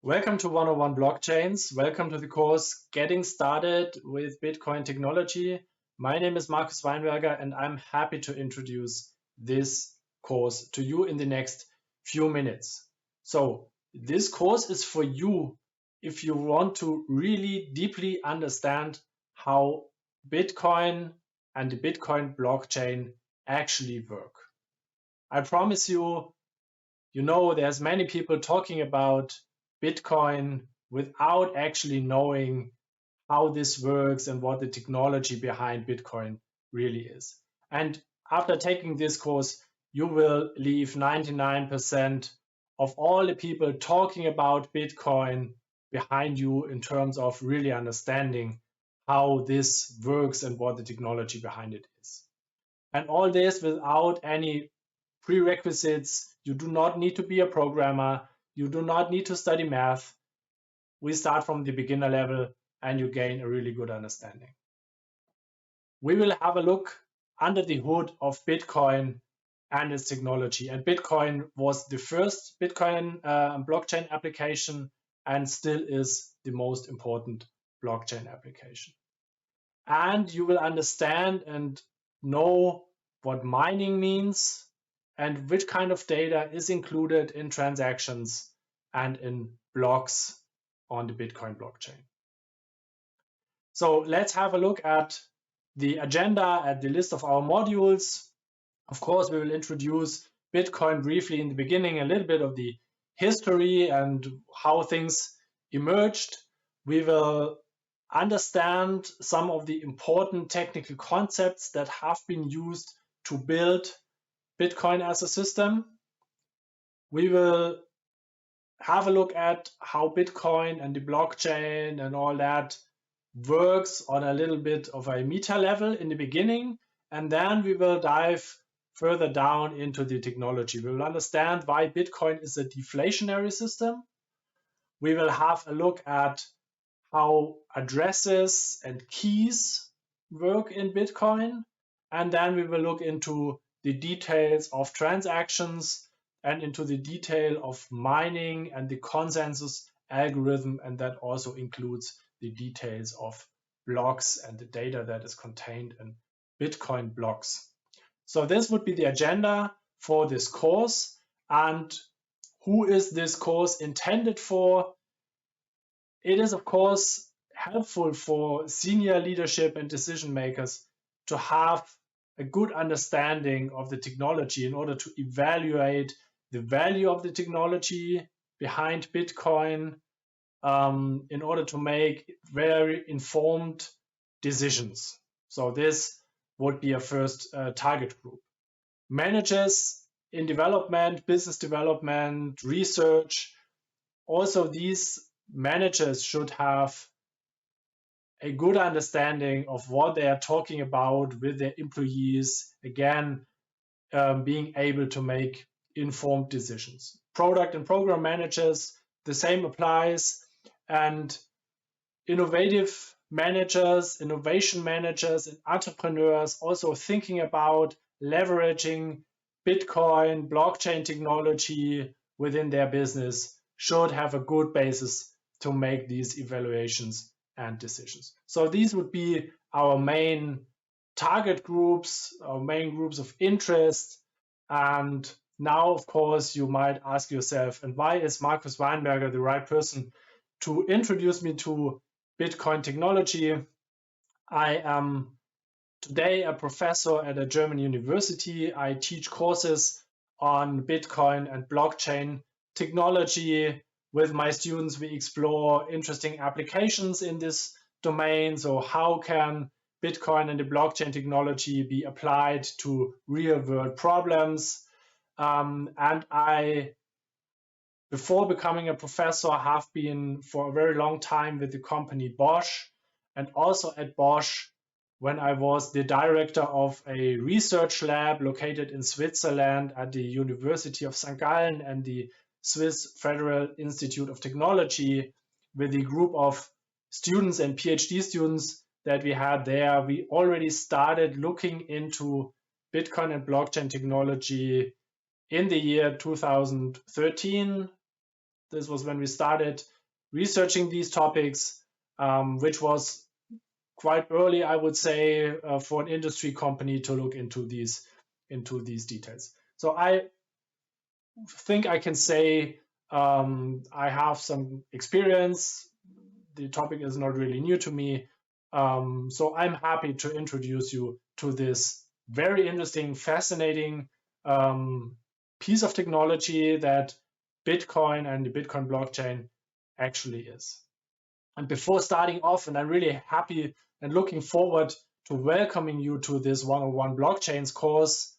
Welcome to 101 Blockchains. Welcome to the course Getting Started with Bitcoin Technology. My name is Markus Weinberger and I'm happy to introduce this course to you in the next few minutes. So this course is for you if you want to really deeply understand how Bitcoin and the Bitcoin blockchain actually work. I promise you, there's many people talking about Bitcoin without actually knowing how this works and what the technology behind Bitcoin really is. And after taking this course, you will leave 99% of all the people talking about Bitcoin behind you in terms of really understanding how this works and what the technology behind it is. And all this without any prerequisites. You do not need to be a programmer. You do not need to study math. We start from the beginner level and you gain a really good understanding. We will have a look under the hood of Bitcoin and its technology. And Bitcoin was the first Bitcoin blockchain application and still is the most important blockchain application. And you will understand and know what mining means and which kind of data is included in transactions and in blocks on the Bitcoin blockchain. So let's have a look at the agenda, at the list of our modules. Of course, we will introduce Bitcoin briefly in the beginning, a little bit of the history and how things emerged. We will understand some of the important technical concepts that have been used to build Bitcoin as a system. We will have a look at how Bitcoin and the blockchain and all that works on a little bit of a meta level in the beginning, and then we will dive further down into the technology. We will understand why Bitcoin is a deflationary system. We will have a look at how addresses and keys work in Bitcoin, and then we will look into the details of transactions and into the detail of mining and the consensus algorithm, and that also includes the details of blocks and the data that is contained in Bitcoin blocks. So this would be the agenda for this course. And who is this course intended for? It is, of course, helpful for senior leadership and decision makers to have a good understanding of the technology in order to evaluate the value of the technology behind Bitcoin, in order to make very informed decisions. So this would be a first target group. Managers in development, business development, research. Also, these managers should have a good understanding of what they are talking about with their employees, again, being able to make informed decisions. Product and program managers, the same applies, and innovative managers, innovation managers, and entrepreneurs also thinking about leveraging Bitcoin, blockchain technology within their business should have a good basis to make these evaluations and decisions. So these would be our main target groups, our main groups of interest. And now, of course, you might ask yourself, and why is Markus Weinberger the right person to introduce me to Bitcoin technology? I am today a professor at a German university. I teach courses on Bitcoin and blockchain technology. With my students, we explore interesting applications in this domain. So how can Bitcoin and the blockchain technology be applied to real-world problems? And I, before becoming a professor, have been for a very long time with the company Bosch, and also at Bosch when I was the director of a research lab located in Switzerland at the University of St. Gallen and the Swiss Federal Institute of Technology. With the group of students and PhD students that we had there, we already started looking into Bitcoin and blockchain technology in the year 2013, This was when we started researching these topics, which was quite early, I would say, for an industry company to look into these details. So I think I can say I have some experience. The topic is not really new to me. So I'm happy to introduce you to this very interesting, fascinating piece of technology that Bitcoin and the Bitcoin blockchain actually is. And before starting off, and I'm really happy and looking forward to welcoming you to this 101 blockchains course,